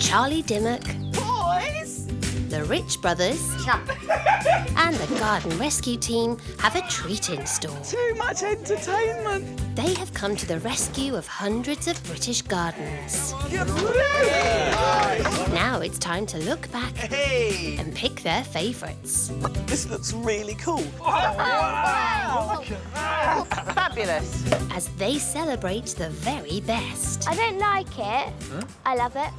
Charlie Dimmock, Boys! the Rich Brothers, and the Garden Rescue team have a treat in store. Too much entertainment. They have come to the rescue of hundreds of British gardens. Now it's time to look back and pick their favourites. This looks really cool. Fabulous. As they celebrate the very best. I don't like it. Huh? I love it.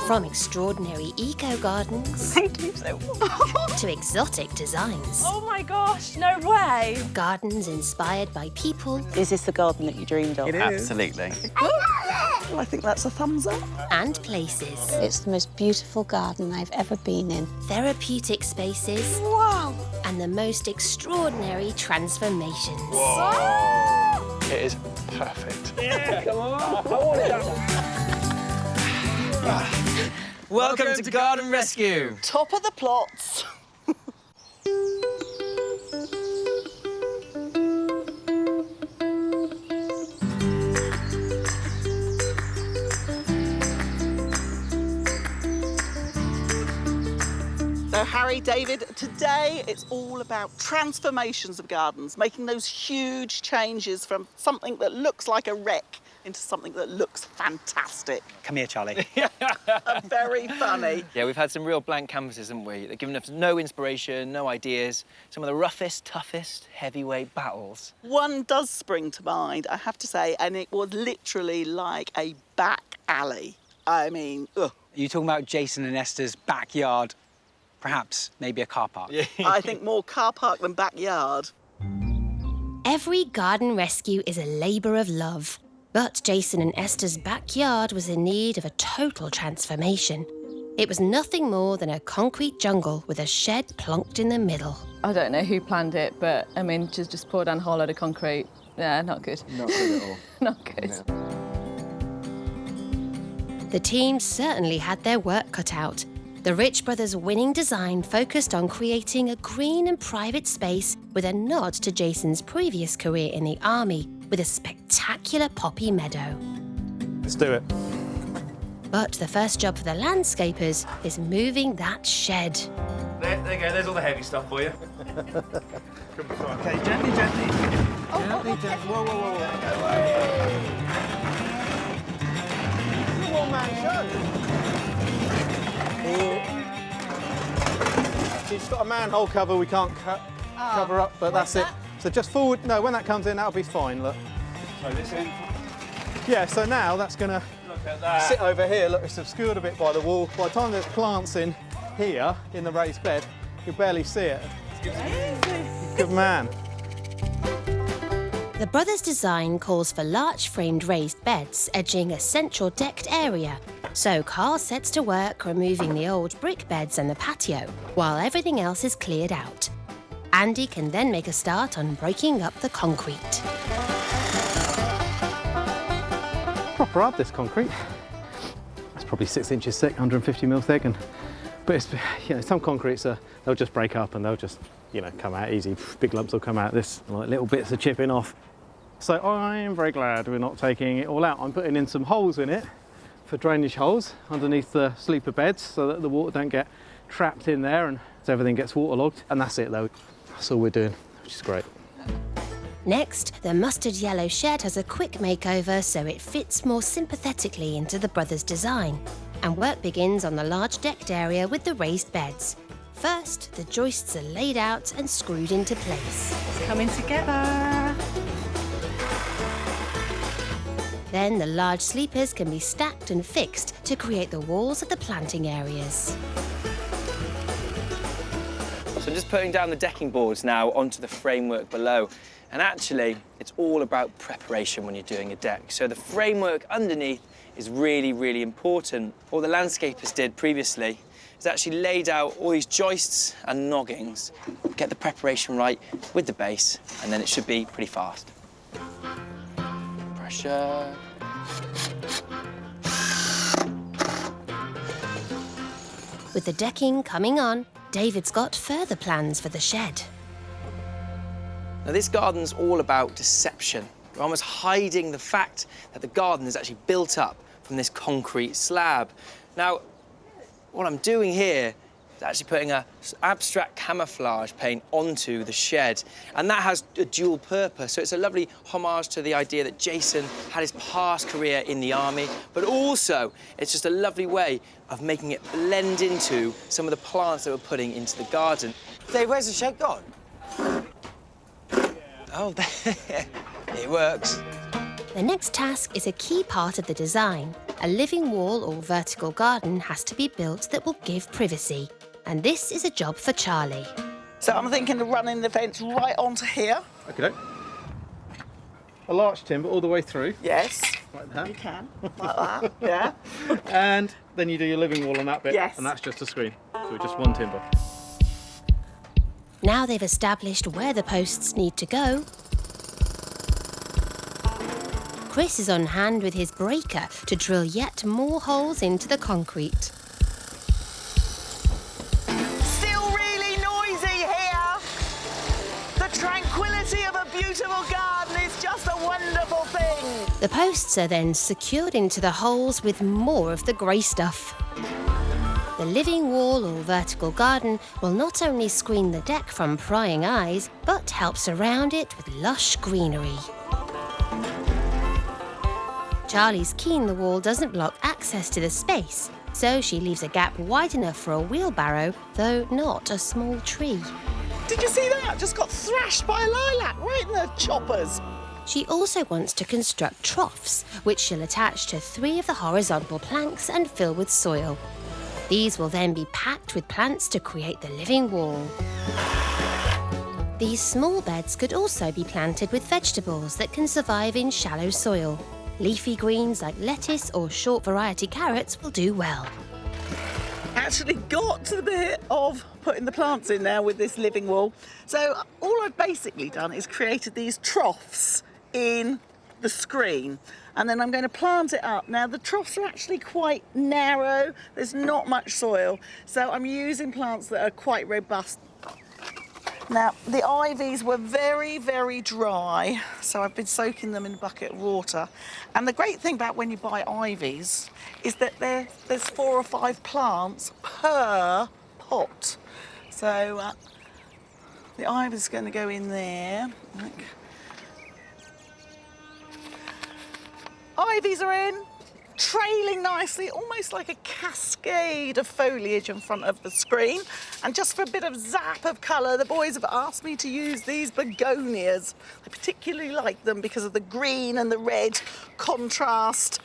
From extraordinary eco-gardens Thank you so much. to exotic designs. Oh my gosh, no way. Gardens inspired by people Is this the garden that you dreamed of? It is. Absolutely. Well, I think that's a thumbs up. and places. It's the most beautiful garden I've ever been in. Therapeutic spaces Wow. and the most extraordinary transformations. It is perfect. Welcome to Garden Rescue. Top of the plots. So, Harry, David, today it's all about transformations of gardens, making those huge changes from something that looks like a wreck into something that looks fantastic. Come here, Charlie. Very funny. Yeah, we've had some real blank canvases, haven't we? They've given us no inspiration, no ideas. Some of the roughest, toughest, heavyweight battles. One does spring to mind, I have to say, and it was literally like a back alley. I mean, ugh. Are you talking about Jason and Esther's backyard? Perhaps, maybe a car park. Yeah. I think more car park than backyard. Every garden rescue is a labour of love. But Jason and Esther's backyard was in need of a total transformation. It was nothing more than a concrete jungle with a shed plonked in the middle. I don't know who planned it, but I mean, just pour down a whole load of concrete. Yeah, not good. Not good at all. Not good. The team certainly had their work cut out. The Rich Brothers' winning design focused on creating a green and private space with a nod to Jason's previous career in the army, with a spectacular poppy meadow. Let's do it. But the first job for the landscapers is moving that shed. There you go, there's all the heavy stuff for you. Okay, gently, gently. Gently, gently. Whoa, whoa, whoa. One man show. She's got a manhole cover we can't cover up, but that's it. So just forward. No, when that comes in, that'll be fine. Look. So this in. Yeah. So now that's gonna Look at that. sit over here. Look, it's obscured a bit by the wall. By the time there's plants in here in the raised bed, you'll barely see it. Good man. The brothers' design calls for large-framed raised beds edging a central decked area. So Carl sets to work removing the old brick beds and the patio, while everything else is cleared out. Andy can then make a start on breaking up the concrete. Proper hard, this concrete. It's probably 6 inches thick, 150 mil thick, but it's, some concretes they'll just break up and they'll just come out easy. Big lumps will come out. This like little bits are chipping off. So I'm very glad we're not taking it all out. I'm putting in some holes in it for drainage holes underneath the sleeper beds so that the water don't get trapped in there and so everything gets waterlogged. And that's it though. That's all we're doing, which is great. Next, the mustard yellow shed has a quick makeover so it fits more sympathetically into the brothers' design. And work begins on the large decked area with the raised beds. First, the joists are laid out and screwed into place. It's coming together. Then the large sleepers can be stacked and fixed to create the walls of the planting areas. So I'm just putting down the decking boards now onto the framework below. And actually, it's all about preparation when you're doing a deck. So the framework underneath is really, really important. What the landscapers did previously is actually laid out all these joists and noggings, get the preparation right with the base, and then it should be pretty fast. Pressure. With the decking coming on, David's got further plans for the shed. Now, this garden's all about deception. We're almost hiding the fact that the garden is actually built up from this concrete slab. Now, what I'm doing here is actually putting a abstract camouflage paint onto the shed, and that has a dual purpose. So it's a lovely homage to the idea that Jason had his past career in the army, but also it's just a lovely way of making it blend into some of the plants that we're putting into the garden. Dave, where's the shed gone? Oh, there. It works. The next task is a key part of the design. A living wall or vertical garden has to be built that will give privacy. And this is a job for Charlie. So I'm thinking of running the fence right onto here. Okay. A larch timber all the way through. Yes. Like that. You can. Like that, yeah. And then you do your living wall on that bit. Yes. And that's just a screen. So just one timber. Now they've established where the posts need to go, Chris is on hand with his breaker to drill yet more holes into the concrete. Still really noisy here. The tranquility of a beautiful garden is just a wonderful thing. The posts are then secured into the holes with more of the grey stuff. The living wall or vertical garden will not only screen the deck from prying eyes, but help surround it with lush greenery. Charlie's keen the wall doesn't block access to the space, so she leaves a gap wide enough for a wheelbarrow, though not a small tree. Did you see that? Just got thrashed by a lilac right in the choppers. She also wants to construct troughs, which she'll attach to 3 of the horizontal planks and fill with soil. These will then be packed with plants to create the living wall. These small beds could also be planted with vegetables that can survive in shallow soil. Leafy greens like lettuce or short variety carrots will do well. Actually got to the bit of putting the plants in now with this living wall. So all I've basically done is created these troughs in the screen, and then I'm going to plant it up. Now the troughs are actually quite narrow, there's not much soil, so I'm using plants that are quite robust. Now the ivies were very, very dry, so I've been soaking them in a bucket of water. And the great thing about when you buy ivies is that there's 4 or 5 plants per pot. So the ivy's going to go in there. Ivies are in, trailing nicely, almost like a cascade of foliage in front of the screen. And just for a bit of zap of colour, the boys have asked me to use these begonias. I particularly like them because of the green and the red contrast.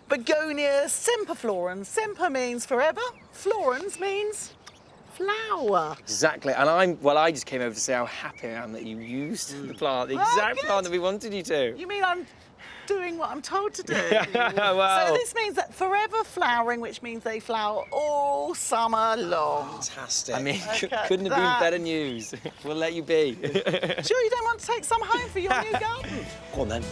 Begonia semperflorens. Semper means forever, florens means flower. Exactly, and I just came over to say how happy I am that you used the plant, the exact plant that we wanted you to. You mean I'm doing what I'm told to do? Wow. So this means that forever flowering, which means they flower all summer long. Fantastic. I mean, couldn't have been better news. We'll let you be. Sure you don't want to take some home for your new garden? Go on then.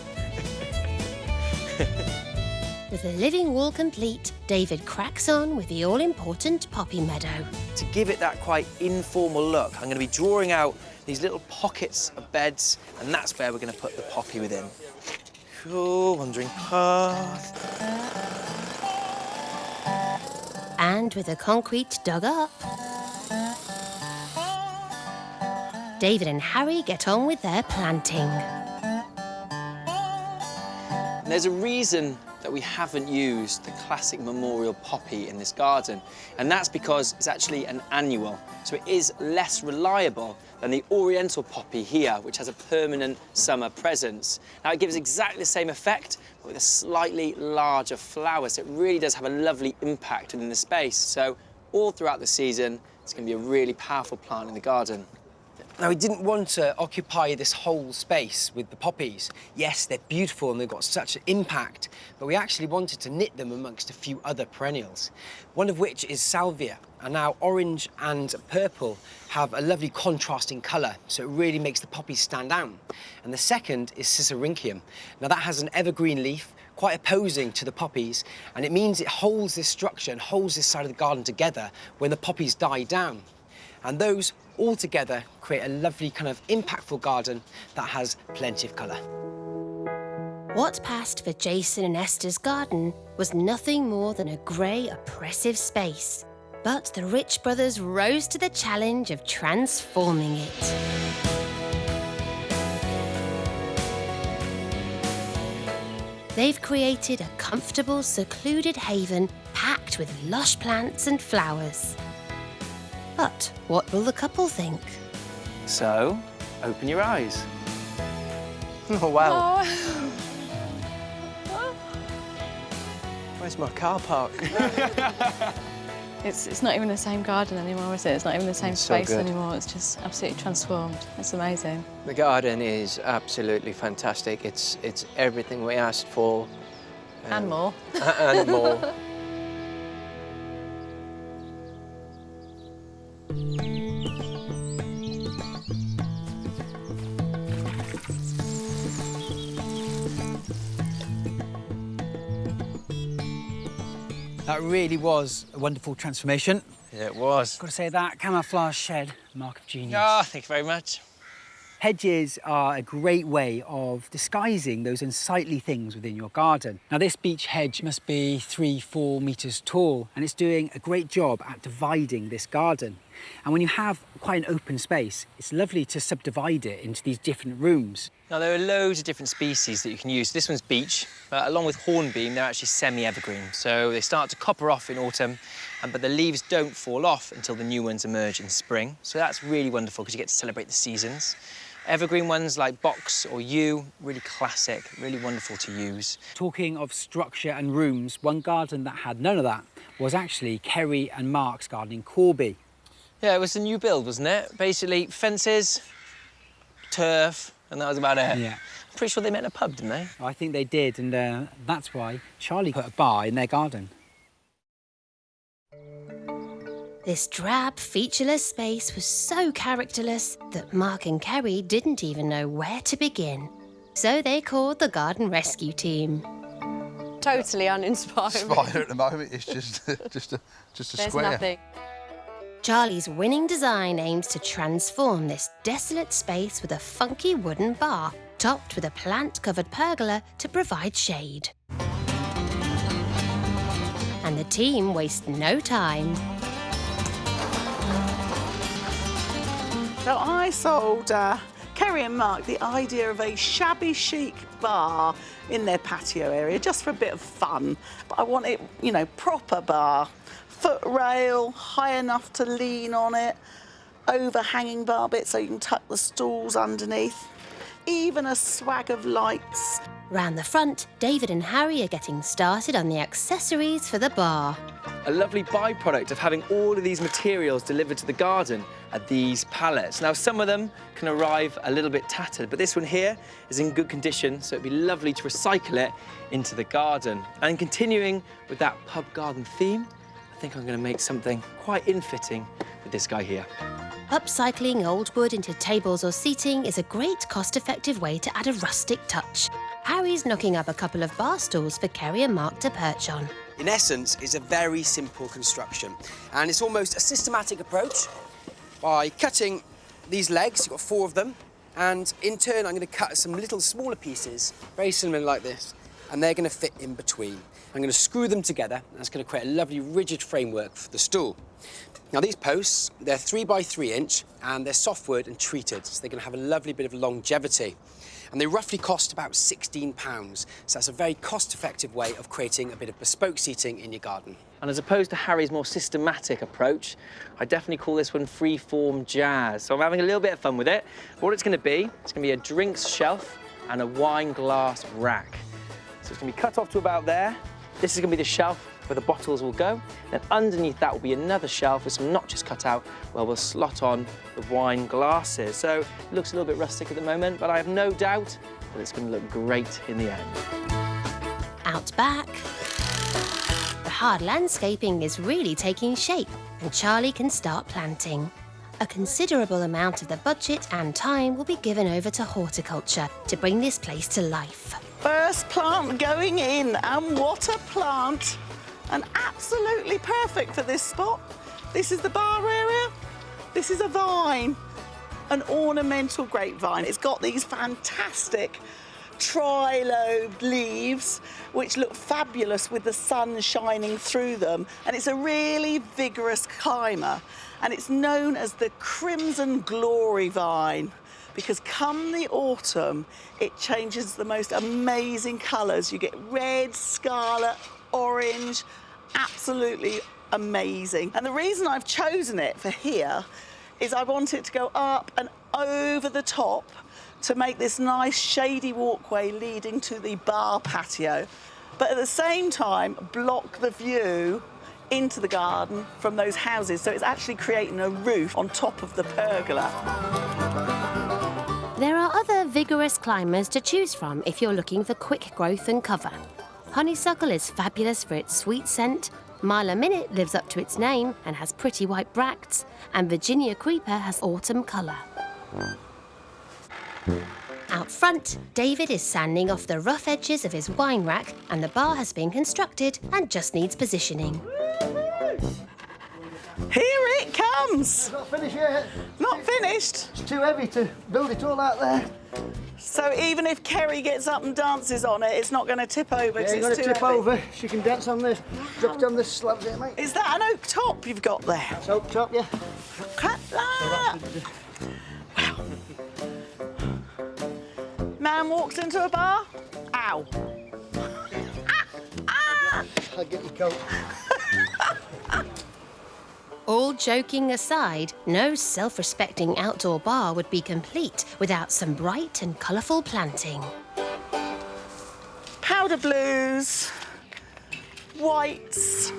With the living wall complete, David cracks on with the all-important poppy meadow. To give it that quite informal look, I'm going to be drawing out these little pockets of beds, and that's where we're going to put the poppy within. Cool, wandering path. And with the concrete dug up, David and Harry get on with their planting. And there's a reason that we haven't used the classic memorial poppy in this garden, and that's because it's actually an annual, so it is less reliable than the oriental poppy here, which has a permanent summer presence. Now it gives exactly the same effect, but with a slightly larger flower, so it really does have a lovely impact within the space. So all throughout the season, it's going to be a really powerful plant in the garden. Now, we didn't want to occupy this whole space with the poppies. Yes, they're beautiful and they've got such an impact, but we actually wanted to knit them amongst a few other perennials, one of which is salvia. And now orange and purple have a lovely contrasting colour, so it really makes the poppies stand out. And the second is Cicericium. Now, that has an evergreen leaf, quite opposing to the poppies, and it means it holds this structure and holds this side of the garden together when the poppies die down. And those all together create a lovely kind of impactful garden that has plenty of colour. What passed for Jason and Esther's garden was nothing more than a grey, oppressive space. But the Rich brothers rose to the challenge of transforming it. They've created a comfortable, secluded haven packed with lush plants and flowers. But what will the couple think? So, open your eyes. Oh, wow. Oh. Where's my car park? It's not even the same garden anymore, is it? It's not even the same It's so space good. anymore. It's just absolutely transformed. It's amazing. The garden is absolutely fantastic. It's everything we asked for. And more. And more. That really was a wonderful transformation. Yeah, it was. Got to say that camouflage shed, mark of genius. Oh, thank you very much. Hedges are a great way of disguising those unsightly things within your garden. Now, this beech hedge must be 3-4 metres tall, and it's doing a great job at dividing this garden. And when you have quite an open space, it's lovely to subdivide it into these different rooms. Now, there are loads of different species that you can use. This one's beech, but along with hornbeam, they're actually semi-evergreen. So they start to copper off in autumn, but the leaves don't fall off until the new ones emerge in spring. So that's really wonderful because you get to celebrate the seasons. Evergreen ones like box or yew, really classic, really wonderful to use. Talking of structure and rooms, one garden that had none of that was actually Kerry and Mark's garden in Corby. Yeah, it was a new build, wasn't it? Basically, fences, turf, and that was about it. Yeah. I'm pretty sure they met in a pub, didn't they? I think they did, and that's why Charlie put a bar in their garden. This drab, featureless space was so characterless that Mark and Kerry didn't even know where to begin. So they called the garden rescue team. Totally uninspiring. Inspired at the moment. It's just a There's square. nothing. Charlie's winning design aims to transform this desolate space with a funky wooden bar, topped with a plant-covered pergola to provide shade. And the team waste no time. So I sold Kerry and Mark the idea of a shabby chic bar in their patio area, just for a bit of fun. But I want it, you know, proper bar. Foot rail, high enough to lean on it, overhanging bar bit so you can tuck the stools underneath. Even a swag of lights. Round the front, David and Harry are getting started on the accessories for the bar. A lovely byproduct of having all of these materials delivered to the garden are these pallets. Now, some of them can arrive a little bit tattered, but this one here is in good condition, so it'd be lovely to recycle it into the garden. And continuing with that pub garden theme, I think I'm going to make something quite in-fitting with this guy here. Upcycling old wood into tables or seating is a great cost-effective way to add a rustic touch. Harry's knocking up a couple of bar stools for Kerry and Mark to perch on. In essence, it's a very simple construction, and it's almost a systematic approach. By cutting these legs, you've got 4 of them, and in turn I'm going to cut some little smaller pieces, very similar like this, and they're going to fit in between. I'm going to screw them together, and that's going to create a lovely rigid framework for the stool. Now, these posts, they're 3 by 3 inch, and they're softwood and treated, so they're going to have a lovely bit of longevity. And they roughly cost about £16, so that's a very cost-effective way of creating a bit of bespoke seating in your garden. And as opposed to Harry's more systematic approach, I definitely call this one free-form jazz. So I'm having a little bit of fun with it. What it's going to be a drinks shelf and a wine glass rack. So it's going to be cut off to about there. This is going to be the shelf where the bottles will go. Then underneath that will be another shelf with some notches cut out where we'll slot on the wine glasses. So it looks a little bit rustic at the moment, but I have no doubt that it's going to look great in the end. Out back, the hard landscaping is really taking shape and Charlie can start planting. A considerable amount of the budget and time will be given over to horticulture to bring this place to life. First plant going in, and what a plant! And absolutely perfect for this spot. This is the bar area. This is a vine, an ornamental grapevine. It's got these fantastic tri-lobed leaves, which look fabulous with the sun shining through them. And it's a really vigorous climber. And it's known as the crimson glory vine, because come the autumn, it changes the most amazing colours. You get red, scarlet, orange, absolutely amazing. And the reason I've chosen it for here is I want it to go up and over the top to make this nice shady walkway leading to the bar patio, but at the same time block the view into the garden from those houses. So it's actually creating a roof on top of the pergola. There are other vigorous climbers to choose from if you're looking for quick growth and cover. Honeysuckle is fabulous for its sweet scent, Mile a Minute lives up to its name and has pretty white bracts, and Virginia Creeper has autumn colour. Out front, David is sanding off the rough edges of his wine rack, and the bar has been constructed and just needs positioning. Here it comes! Not finished yet. Not finished? It's too heavy to build it all out there. So even if Kerry gets up and dances on it, it's not going to tip over because Yeah, it's you're too going to tip heavy. over. She can dance on this. Drop it on this slab there, mate. Is that an oak top you've got there? That's oak top, yeah. Cut that! Wow. Man walks into a bar. Ow. I'll get your coat. All joking aside, no self-respecting outdoor bar would be complete without some bright and colourful planting. Powder blues, whites,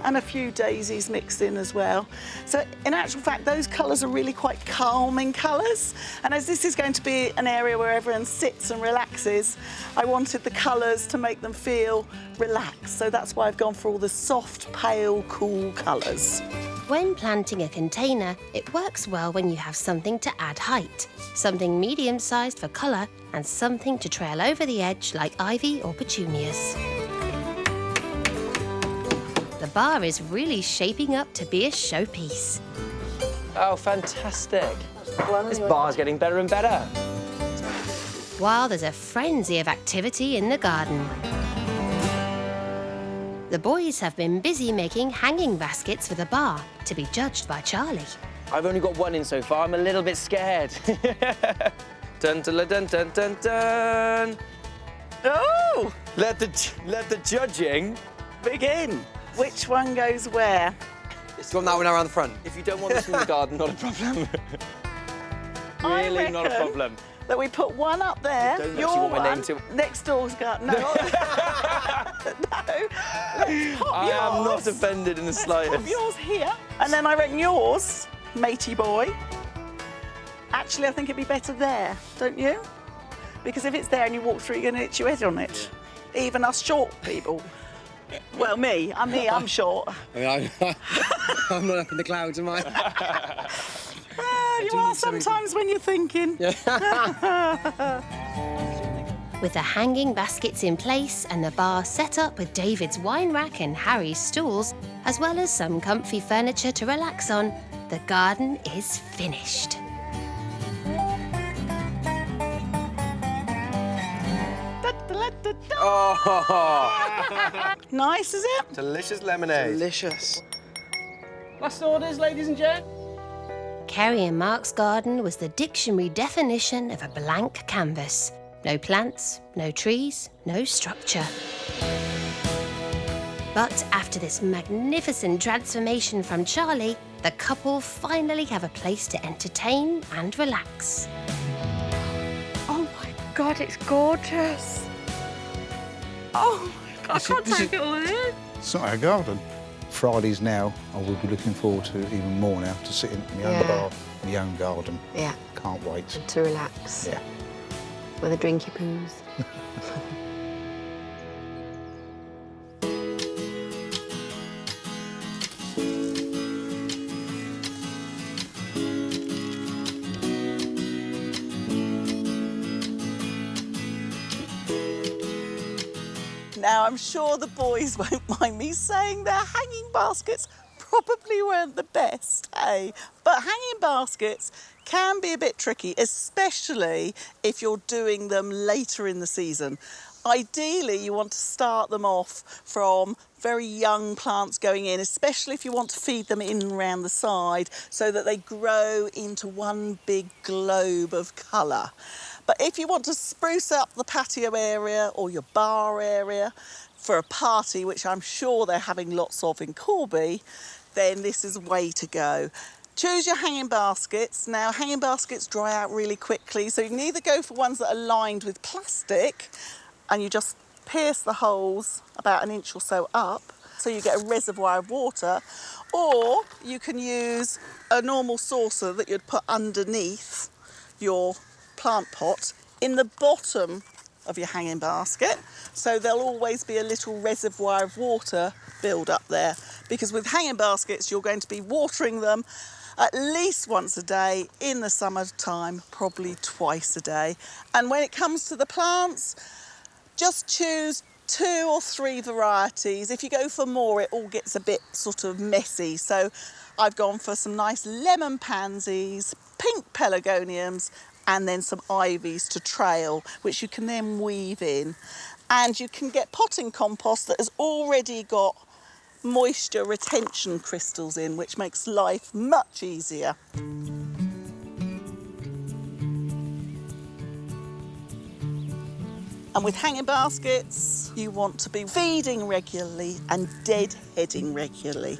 and a few daisies mixed in as well. So in actual fact, those colours are really quite calming colours. And as this is going to be an area where everyone sits and relaxes, I wanted the colours to make them feel relaxed. So that's why I've gone for all the soft, pale, cool colours. When planting a container, it works well when you have something to add height, something medium-sized for colour, and something to trail over the edge like ivy or petunias. The bar is really shaping up to be a showpiece. Oh, fantastic. This bar's getting better and better. While there's a frenzy of activity in the garden. The boys have been busy making hanging baskets for the bar to be judged by Charlie. I've only got one in so far. I'm a little bit scared. Dun dun dun dun dun dun. Oh! Let the judging begin. Which one goes where? Do you want that one around the front? If you don't want this in the garden, not a problem. I Really, not a reckon problem. that we put one up there, Don't your actually want my one, name to- next door's garden. No, no, let's pop I yours. am not offended in the Let's slightest. pop yours here, and then I reckon yours, matey boy. Actually, I think it'd be better there, don't you? Because if it's there and you walk through, you're going to hit your head on it. Even us short people. Well, I'm short. I mean, I'm not up in the clouds, am I? You are sometimes when you're thinking. With the hanging baskets in place and the bar set up with David's wine rack and Harry's stools, as well as some comfy furniture to relax on, the garden is finished. Oh, Nice, is it? delicious lemonade. Delicious. Last orders, ladies and gents. Kerry and Mark's garden was the dictionary definition of a blank canvas. No plants, no trees, no structure. But after this magnificent transformation from Charlie, the couple finally have a place to entertain and relax. Oh my God, it's gorgeous. Oh, I can't take it all in. It's not our garden. Fridays now, I will be looking forward to even more now, to sit in my own bar, my own garden. Yeah. Can't wait. To relax. Yeah. With a drinky poos. Now, I'm sure the boys won't mind me saying their hanging baskets probably weren't the best, eh? But hanging baskets can be a bit tricky, especially if you're doing them later in the season. Ideally, you want to start them off from very young plants going in, especially if you want to feed them in and around the side so that they grow into one big globe of colour. But if you want to spruce up the patio area or your bar area for a party, which I'm sure they're having lots of in Corby, then this is a way to go. Choose your hanging baskets. Now, hanging baskets dry out really quickly, so you can either go for ones that are lined with plastic and you just pierce the holes about an inch or so up so you get a reservoir of water, or you can use a normal saucer that you'd put underneath your plant pot in the bottom of your hanging basket, so there'll always be a little reservoir of water build up there, because with hanging baskets you're going to be watering them at least once a day, in the summertime probably twice a day. And when it comes to the plants, just choose 2 or 3 varieties. If you go for more, it all gets a bit sort of messy. So I've gone for some nice lemon pansies, pink pelargoniums, and then some ivies to trail, which you can then weave in. And you can get potting compost that has already got moisture retention crystals in, which makes life much easier. And with hanging baskets, you want to be feeding regularly and deadheading regularly.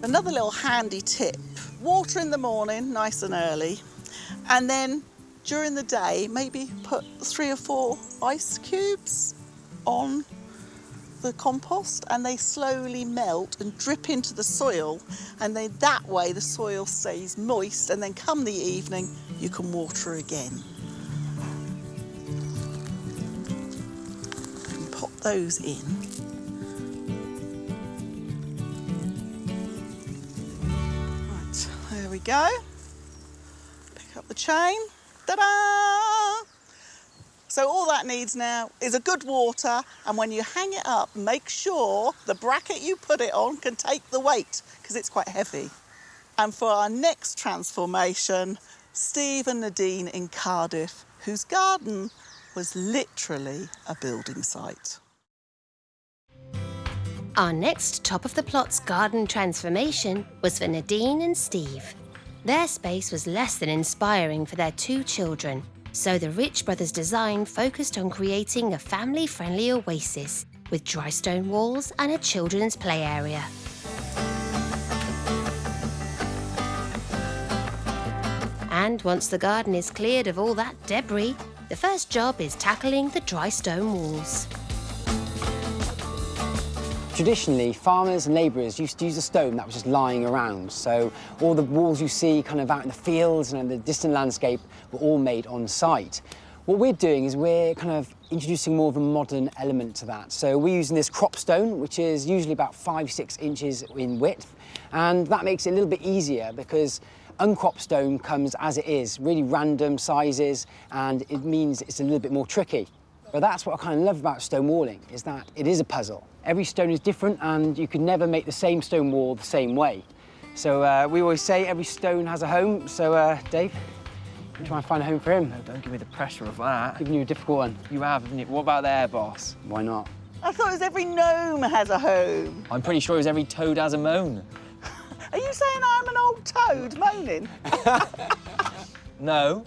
Another little handy tip, water in the morning nice and early, and then during the day maybe put 3 or 4 ice cubes on the compost, and they slowly melt and drip into the soil, and then that way the soil stays moist, and then come the evening you can water again. And pop those in. Right, there we go. Pick up the chain. Ta-da! So all that needs now is a good water, and when you hang it up, make sure the bracket you put it on can take the weight, because it's quite heavy. And for our next transformation, Steve and Nadine in Cardiff, whose garden was literally a building site. Our next top of the plot's garden transformation was for Nadine and Steve. Their space was less than inspiring for their 2 children, so the Rich Brothers design focused on creating a family-friendly oasis with dry stone walls and a children's play area. And once the garden is cleared of all that debris, the first job is tackling the dry stone walls. Traditionally, farmers and labourers used to use a stone that was just lying around. So all the walls you see kind of out in the fields and in the distant landscape were all made on site. What we're doing is we're kind of introducing more of a modern element to that. So we're using this crop stone, which is usually about 5-6 inches in width. And that makes it a little bit easier because uncropped stone comes as it is, really random sizes, and it means it's a little bit more tricky. But that's what I kind of love about stone walling, is that it is a puzzle. Every stone is different, and you can never make the same stone wall the same way. So we always say every stone has a home. So Dave, you try and find a home for him. No, don't give me the pressure of that. Giving you a difficult one. You have, haven't you? What about there, boss? Why not? I thought it was every gnome has a home. I'm pretty sure it was every toad has a moan. Are you saying I'm an old toad moaning? No.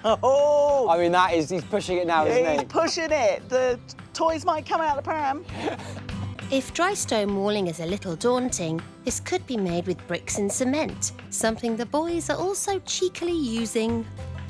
Oh! I mean, he's pushing it now, isn't he? He's pushing it. The toys might come out the pram. If dry stone walling is a little daunting, this could be made with bricks and cement, something the boys are also cheekily using.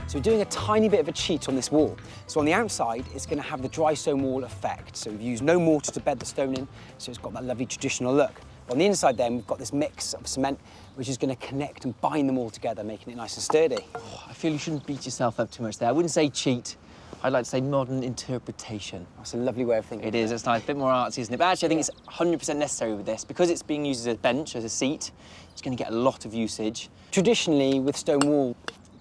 So we're doing a tiny bit of a cheat on this wall. So on the outside, it's going to have the dry stone wall effect. So we've used no mortar to bed the stone in, so it's got that lovely traditional look. On the inside then, we've got this mix of cement, which is going to connect and bind them all together, making it nice and sturdy. Oh, I feel you shouldn't beat yourself up too much there. I wouldn't say cheat. I'd like to say modern interpretation. That's a lovely way of thinking. It is, it's nice, a bit more artsy, isn't it? But actually, I think it's 100% necessary with this. Because it's being used as a bench, as a seat, it's going to get a lot of usage. Traditionally, with stone wall,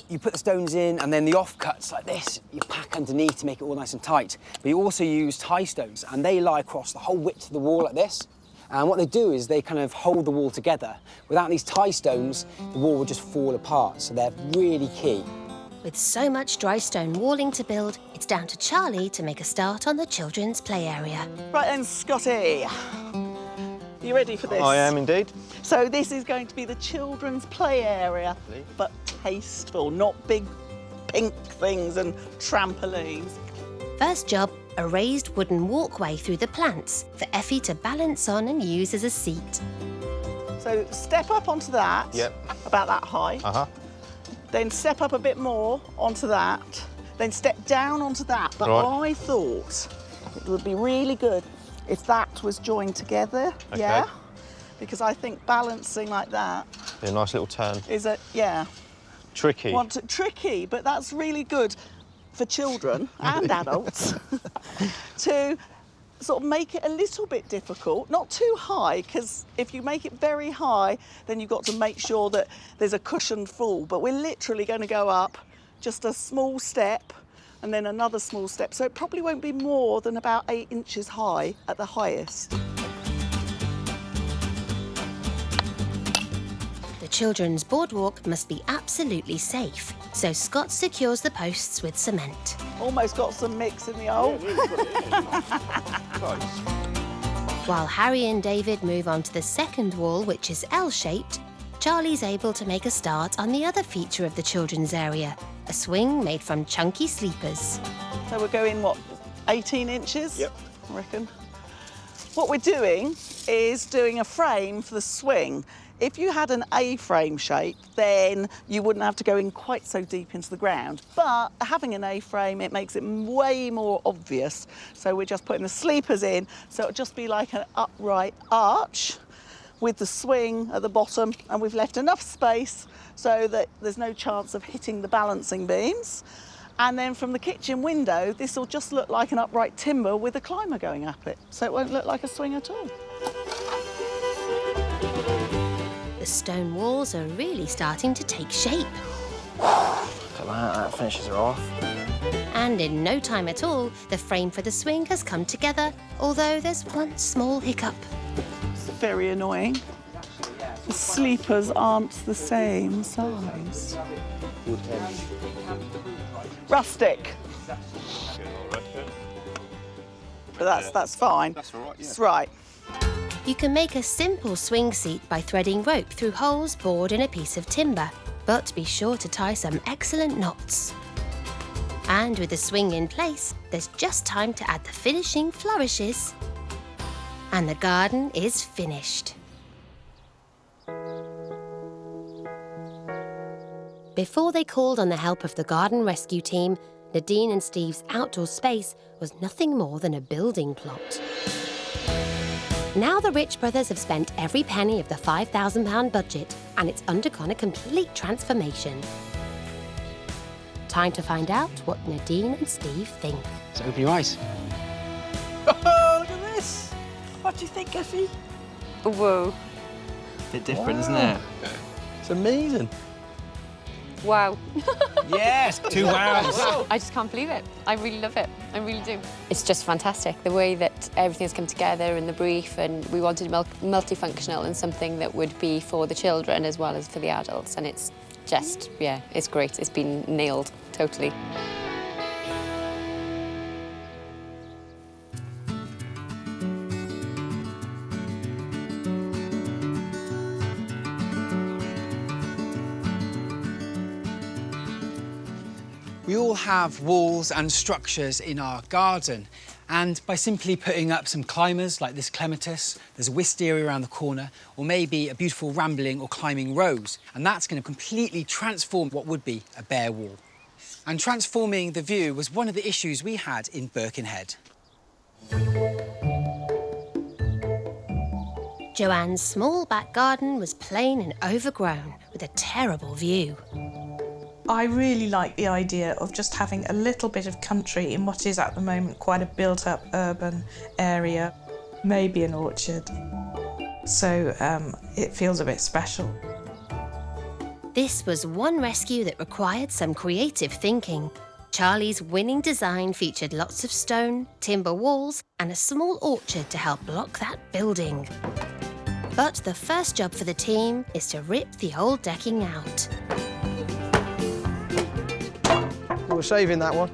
you put the stones in, and then the offcuts like this, you pack underneath to make it all nice and tight. But you also use tie stones, and they lie across the whole width of the wall like this. And what they do is they kind of hold the wall together. Without these tie stones, the wall would just fall apart, so they're really key. With so much dry stone walling to build, it's down to Charlie to make a start on the children's play area. Right then, Scotty. You ready for this? I am indeed. So this is going to be the children's play area, but tasteful, not big pink things and trampolines. First job, a raised wooden walkway through the plants for Effie to balance on and use as a seat. So step up onto that, about that high. Then step up a bit more onto that. Then step down onto that. But I thought it would be really good if that was joined together, because I think balancing like that a nice little turn. is Tricky. Tricky, but that's really good for children and adults to sort of make it a little bit difficult, not too high, because if you make it very high, then you've got to make sure that there's a cushioned fall. But we're literally going to go up just a small step and then another small step. So it probably won't be more than about 8 inches high at the highest. The children's boardwalk must be absolutely safe, so Scott secures the posts with cement. Almost got some mix in the hole. While Harry and David move on to the second wall, which is L-shaped, Charlie's able to make a start on the other feature of the children's area, a swing made from chunky sleepers. So we're going, what, 18 inches? Yep. I reckon. What we're doing is doing a frame for the swing. If you had an A-frame shape, then you wouldn't have to go in quite so deep into the ground. But having an A-frame, it makes it way more obvious. So we're just putting the sleepers in, so it'll just be like an upright arch with the swing at the bottom, and we've left enough space so that there's no chance of hitting the balancing beams. And then from the kitchen window, this will just look like an upright timber with a climber going up it. So it won't look like a swing at all. The stone walls are really starting to take shape. Look at that finishes her off. And in no time at all, the frame for the swing has come together, although there's one small hiccup. It's very annoying. The sleepers aren't the same size. Rustic. But that's fine. That's all right, yeah. It's right. You can make a simple swing seat by threading rope through holes bored in a piece of timber, but be sure to tie some excellent knots. And with the swing in place, there's just time to add the finishing flourishes. And the garden is finished. Before they called on the help of the garden rescue team, Nadine and Steve's outdoor space was nothing more than a building plot. Now the Rich brothers have spent every penny of the £5,000 budget, and it's undergone a complete transformation. Time to find out what Nadine and Steve think. So open your eyes. Oh, look at this! What do you think, Effie? Whoa. Bit different, isn't it? It's amazing. Wow. Yes, 2 wows. I just can't believe it. I really love it. I really do. It's just fantastic, the way that everything's come together and the brief, and we wanted multifunctional and something that would be for the children as well as for the adults, and it's just, yeah, it's great. It's been nailed, totally. We all have walls and structures in our garden, and by simply putting up some climbers like this clematis, there's a wisteria around the corner, or maybe a beautiful rambling or climbing rose, and that's going to completely transform what would be a bare wall. And transforming the view was one of the issues we had in Birkenhead. Joanne's small back garden was plain and overgrown, with a terrible view. I really like the idea of just having a little bit of country in what is at the moment quite a built-up urban area, maybe an orchard. So it feels a bit special. This was one rescue that required some creative thinking. Charlie's winning design featured lots of stone, timber walls, and a small orchard to help block that building. But the first job for the team is to rip the old decking out. We're saving that one.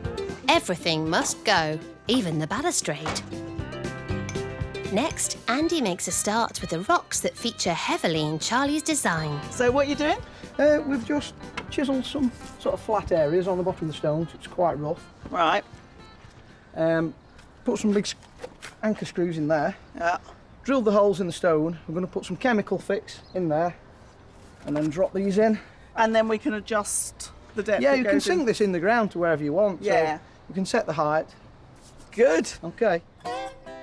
Everything must go, even the balustrade. Next, Andy makes a start with the rocks that feature heavily in Charlie's design. So what are you doing? We've just chiselled some sort of flat areas on the bottom of the stones. It's quite rough. Right. Put some big anchor screws in there. Yeah. Drilled the holes in the stone. We're going to put some chemical fix in there and then drop these in. And then we can adjust the depth. Yeah, you can sink this in the ground to wherever you want. Yeah. So you can set the height. Good. Okay.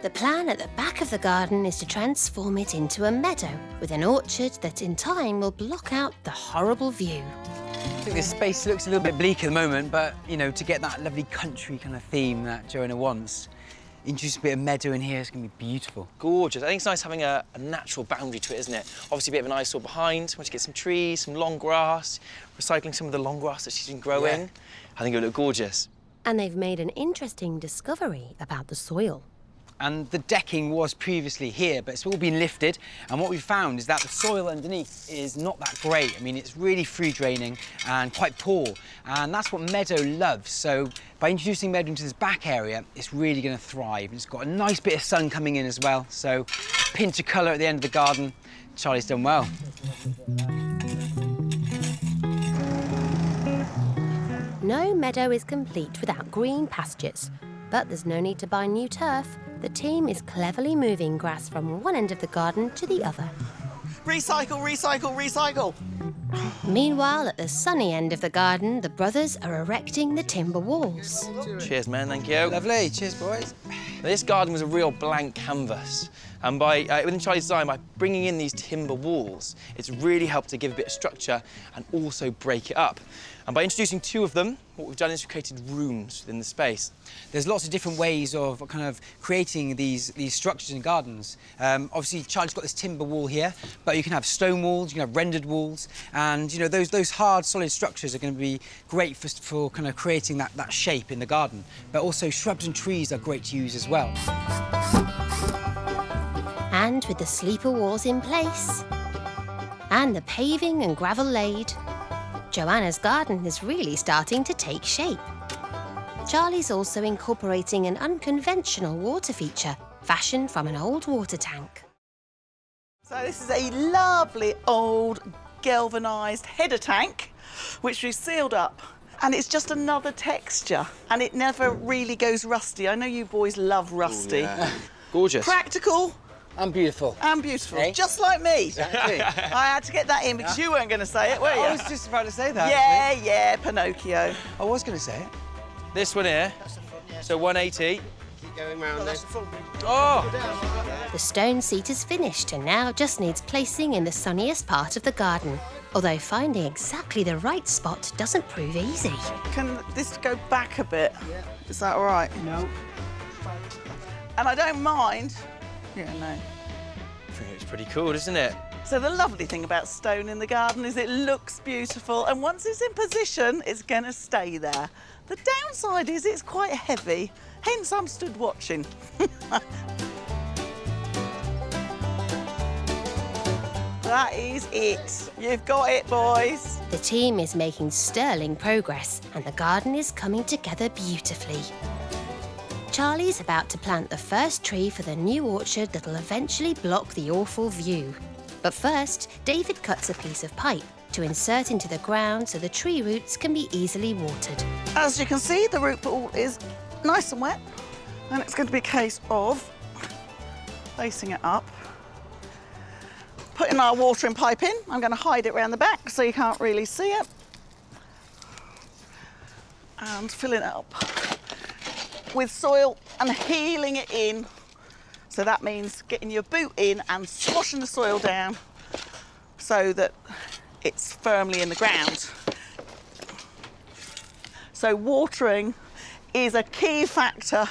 The plan at the back of the garden is to transform it into a meadow with an orchard that in time will block out the horrible view. I think this space looks a little bit bleak at the moment, but, you know, to get that lovely country kind of theme that Joanna wants, introduce a bit of meadow in here, it's going to be beautiful. Gorgeous. I think it's nice having a natural boundary to it, isn't it? Obviously a bit of an eyesore behind. Once you get some trees, some long grass, recycling some of the long grass that she's been growing. Yeah. I think it'll look gorgeous. And they've made an interesting discovery about the soil. And the decking was previously here, but it's all been lifted. And what we found is that the soil underneath is not that great. I mean, it's really free draining and quite poor. And that's what meadow loves. So by introducing meadow into this back area, it's really going to thrive. And it's got a nice bit of sun coming in as well. So pinch of colour at the end of the garden. Charlie's done well. No meadow is complete without green pastures. But there's no need to buy new turf. The team is cleverly moving grass from one end of the garden to the other. Recycle, recycle, recycle. Meanwhile, at the sunny end of the garden, the brothers are erecting the timber walls. Cheers, man, thank you. Lovely, cheers, boys. This garden was a real blank canvas. And within Charlie's design, by bringing in these timber walls, it's really helped to give a bit of structure and also break it up. And by introducing two of them, what we've done is we've created rooms within the space. There's lots of different ways of kind of creating these structures in gardens. Obviously, Charlie's got this timber wall here, but you can have stone walls, you can have rendered walls, and you know those hard, solid structures are going to be great for kind of creating that shape in the garden. But also, shrubs and trees are great to use as well. And with the sleeper walls in place, and the paving and gravel laid, Joanna's garden is really starting to take shape. Charlie's also incorporating an unconventional water feature fashioned from an old water tank. So this is a lovely old galvanised header tank, which we've sealed up. And it's just another texture, and it never really goes rusty. I know you boys love rusty. Ooh, yeah. Gorgeous. Practical. And beautiful. And beautiful, eh? just like me. Exactly. I had to get that in because you weren't going to say it, were you? I was just about to say that. Yeah, actually. yeah, Pinocchio. I was going to say it. This one here, so 180. Keep going round there. Oh! The stone seat is finished and now just needs placing in the sunniest part of the garden. Although finding exactly the right spot doesn't prove easy. Can this go back a bit? Yeah. Is that all right? No. And I don't mind. Yeah, no. I think it's pretty cool, isn't it? So the lovely thing about stone in the garden is it looks beautiful, and once it's in position, it's going to stay there. The downside is it's quite heavy, hence I'm stood watching. That is it. You've got it, boys. The team is making sterling progress and the garden is coming together beautifully. Charlie's about to plant the first tree for the new orchard that'll eventually block the awful view. But first, David cuts a piece of pipe to insert into the ground so the tree roots can be easily watered. As you can see, the root ball is nice and wet, and it's going to be a case of facing it up, putting our watering pipe in. I'm going to hide it around the back so you can't really see it, and filling it up with soil and heeling it in. So that means getting your boot in and swashing the soil down so that it's firmly in the ground. So watering is a key factor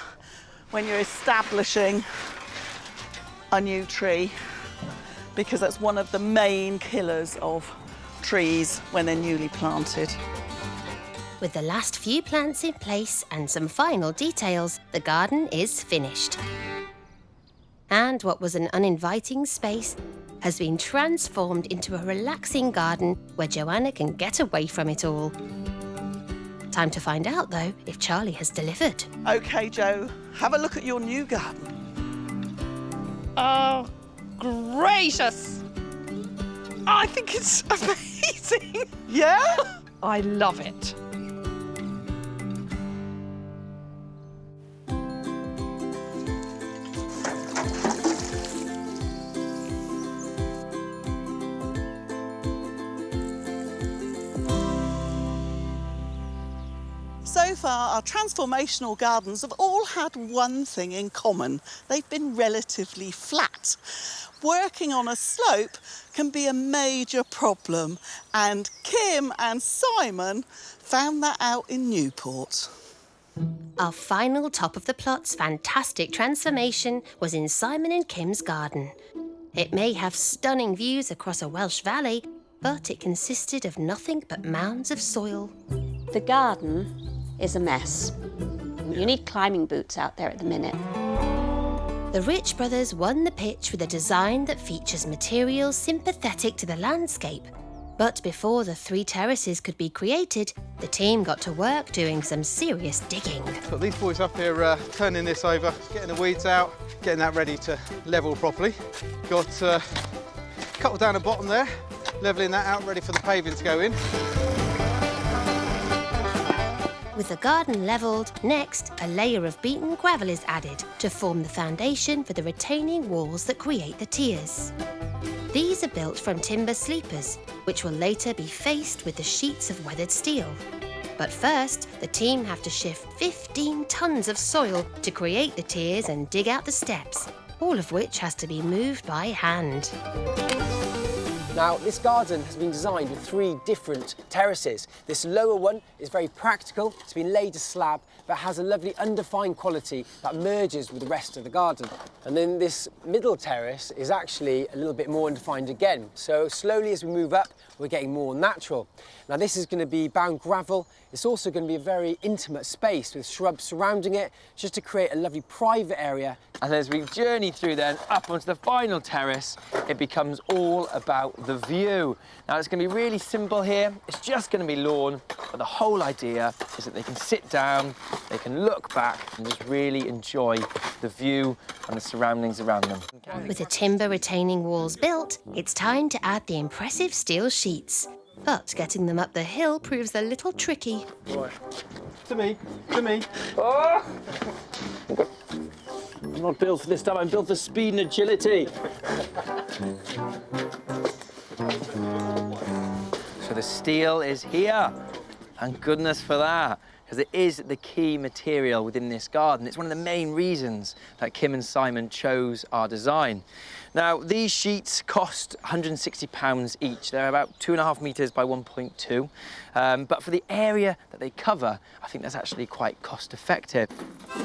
when you're establishing a new tree, because that's one of the main killers of trees when they're newly planted. With the last few plants in place and some final details, the garden is finished. And what was an uninviting space has been transformed into a relaxing garden where Joanna can get away from it all. Time to find out, though, if Charlie has delivered. OK, Joe, have a look at your new garden. Oh, gracious! I think it's amazing. Yeah? I love it. So far, our transformational gardens have all had one thing in common. They've been relatively flat. Working on a slope can be a major problem, and Kim and Simon found that out in Newport. Our final top of the plot's fantastic transformation was in Simon and Kim's garden. It may have stunning views across a Welsh valley, but it consisted of nothing but mounds of soil. The garden is a mess. You need climbing boots out there at the minute. The Rich brothers won the pitch with a design that features materials sympathetic to the landscape. But before the 3 terraces could be created, the team got to work doing some serious digging. Got these boys up here turning this over, getting the weeds out, getting that ready to level properly. Got a couple down the bottom there, levelling that out, ready for the paving to go in. With the garden levelled, next a layer of beaten gravel is added to form the foundation for the retaining walls that create the tiers. These are built from timber sleepers, which will later be faced with the sheets of weathered steel. But first, the team have to shift 15 tons of soil to create the tiers and dig out the steps, all of which has to be moved by hand. Now, this garden has been designed with 3 different terraces. This lower one is very practical. It's been laid as slab, but has a lovely undefined quality that merges with the rest of the garden. And then this middle terrace is actually a little bit more undefined again. So slowly as we move up, we're getting more natural. Now, this is going to be bound gravel. It's also going to be a very intimate space with shrubs surrounding it, just to create a lovely private area. And as we journey through then up onto the final terrace, it becomes all about the view. Now, it's going to be really simple here. It's just going to be lawn, but the whole idea is that they can sit down, they can look back and just really enjoy the view and the surroundings around them. With the timber retaining walls built, it's time to add the impressive steel sheets. But getting them up the hill proves a little tricky. Right. To me. Oh! I'm not built for this stuff, I'm built for speed and agility. So the steel is here. Thank goodness for that, because it is the key material within this garden. It's one of the main reasons that Kim and Simon chose our design. Now, these sheets cost £160 each. They're about 2.5 metres by 1.2. But for the area that they cover, I think that's actually quite cost effective.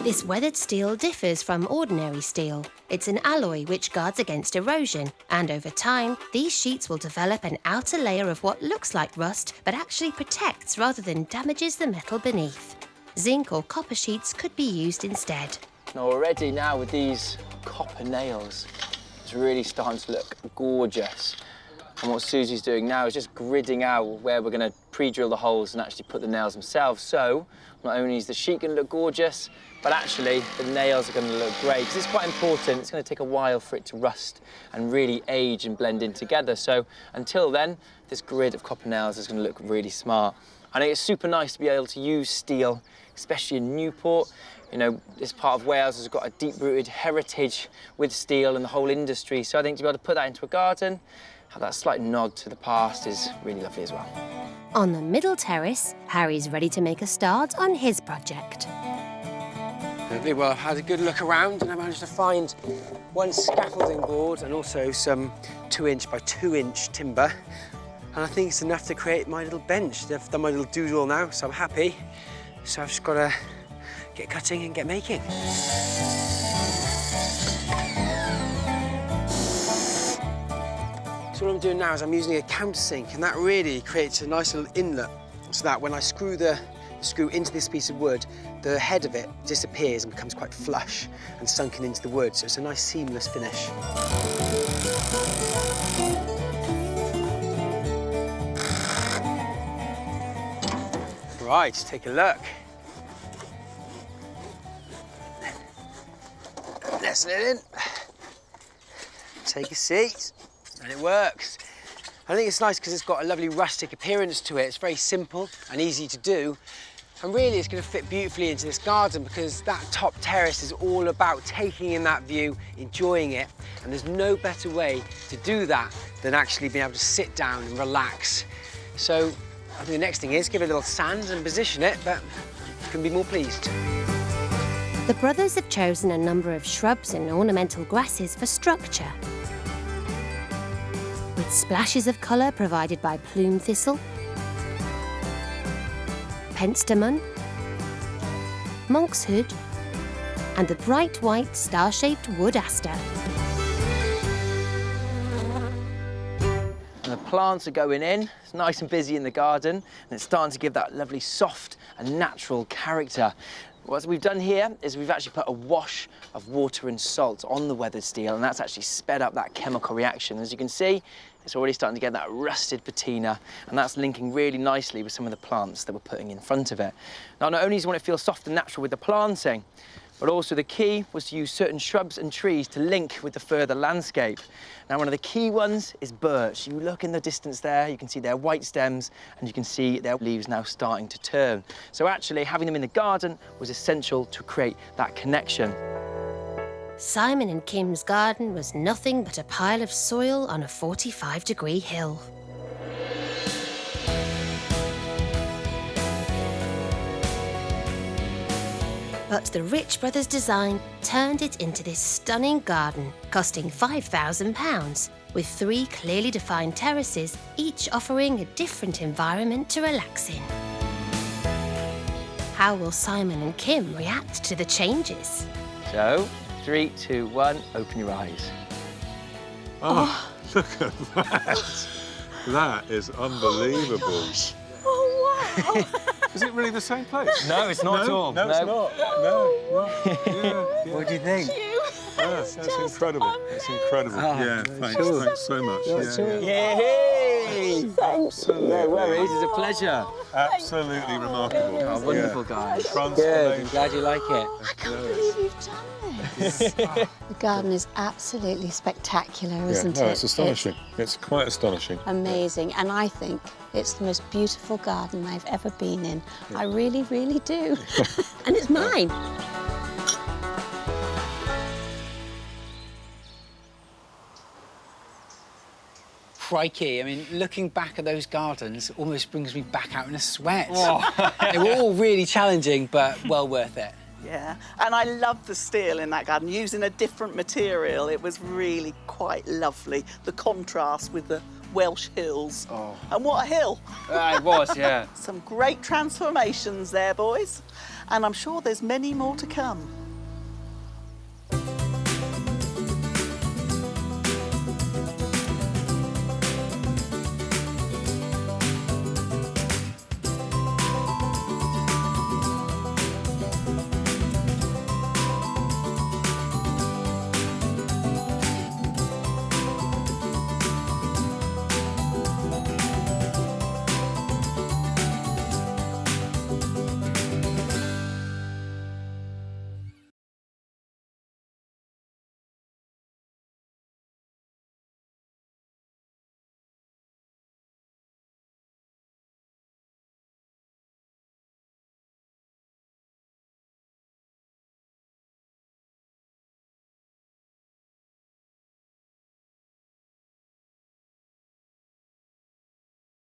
This weathered steel differs from ordinary steel. It's an alloy which guards against erosion, and over time, these sheets will develop an outer layer of what looks like rust, but actually protects rather than damages the metal beneath. Zinc or copper sheets could be used instead. Now, already now with these copper nails, it's really starting to look gorgeous. And what Susie's doing now is just gridding out where we're going to pre-drill the holes and actually put the nails themselves. So not only is the sheet going to look gorgeous, but actually the nails are going to look great. Because it's quite important. It's going to take a while for it to rust and really age and blend in together. So until then, this grid of copper nails is going to look really smart. I think it's super nice to be able to use steel, especially in Newport. You know, this part of Wales has got a deep-rooted heritage with steel and the whole industry. So I think to be able to put that into a garden, have that slight nod to the past is really lovely as well. On the middle terrace, Harry's ready to make a start on his project. Lovely. Well, I've had a good look around and I managed to find one scaffolding board and also some 2-inch by 2-inch timber. And I think it's enough to create my little bench. I've done my little doodle now, so I'm happy. So I've just got to get cutting and get making. So what I'm doing now is I'm using a countersink, and that really creates a nice little inlet so that when I screw the screw into this piece of wood, the head of it disappears and becomes quite flush and sunken into the wood, so it's a nice seamless finish. Right, take a look. Nestle it in. Take a seat, and it works. I think it's nice because it's got a lovely rustic appearance to it. It's very simple and easy to do. And really, it's going to fit beautifully into this garden because that top terrace is all about taking in that view, enjoying it. And there's no better way to do that than actually being able to sit down and relax. So I think the next thing is give it a little sand and position it, but you can be more pleased. The brothers have chosen a number of shrubs and ornamental grasses for structure, with splashes of colour provided by plume thistle, penstemon, monkshood, and the bright white star-shaped wood aster. And the plants are going in. It's nice and busy in the garden, and it's starting to give that lovely soft and natural character. What we've done here is we've actually put a wash of water and salt on the weathered steel, and that's actually sped up that chemical reaction. As you can see, it's already starting to get that rusted patina, and that's linking really nicely with some of the plants that we're putting in front of it. Now, not only do you want it to feel soft and natural with the planting, but also the key was to use certain shrubs and trees to link with the further landscape. Now, one of the key ones is birch. You look in the distance there, you can see their white stems, and you can see their leaves now starting to turn. So actually, having them in the garden was essential to create that connection. Simon and Kim's garden was nothing but a pile of soil on a 45-degree hill. But the Rich Brothers design turned it into this stunning garden, costing £5,000, with 3 clearly defined terraces, each offering a different environment to relax in. How will Simon and Kim react to the changes? So, 3, 2, 1, open your eyes. Oh, look at that. That is unbelievable. Oh, wow. Is it really the same place? No, it's not at all. No, it's not. No. Yeah. What do you think? That's incredible. It's incredible. Oh, Thanks. sure. Thanks so much. Yay! Absolutely. No worries, it's a pleasure. Absolutely remarkable. Oh, wonderful, guys. Good, I'm glad you like it. I can't believe you've done this. The garden is absolutely spectacular, isn't it? It's astonishing. It's quite astonishing. Amazing, and I think it's the most beautiful garden I've ever been in. I really, really do. And it's mine. Crikey, I mean, looking back at those gardens almost brings me back out in a sweat. They were all really challenging, but well worth it. Yeah, and I loved the steel in that garden, using a different material. It was really quite lovely, the contrast with the Welsh hills. Oh. And what a hill! It was, yeah. Some great transformations there, boys. And I'm sure there's many more to come.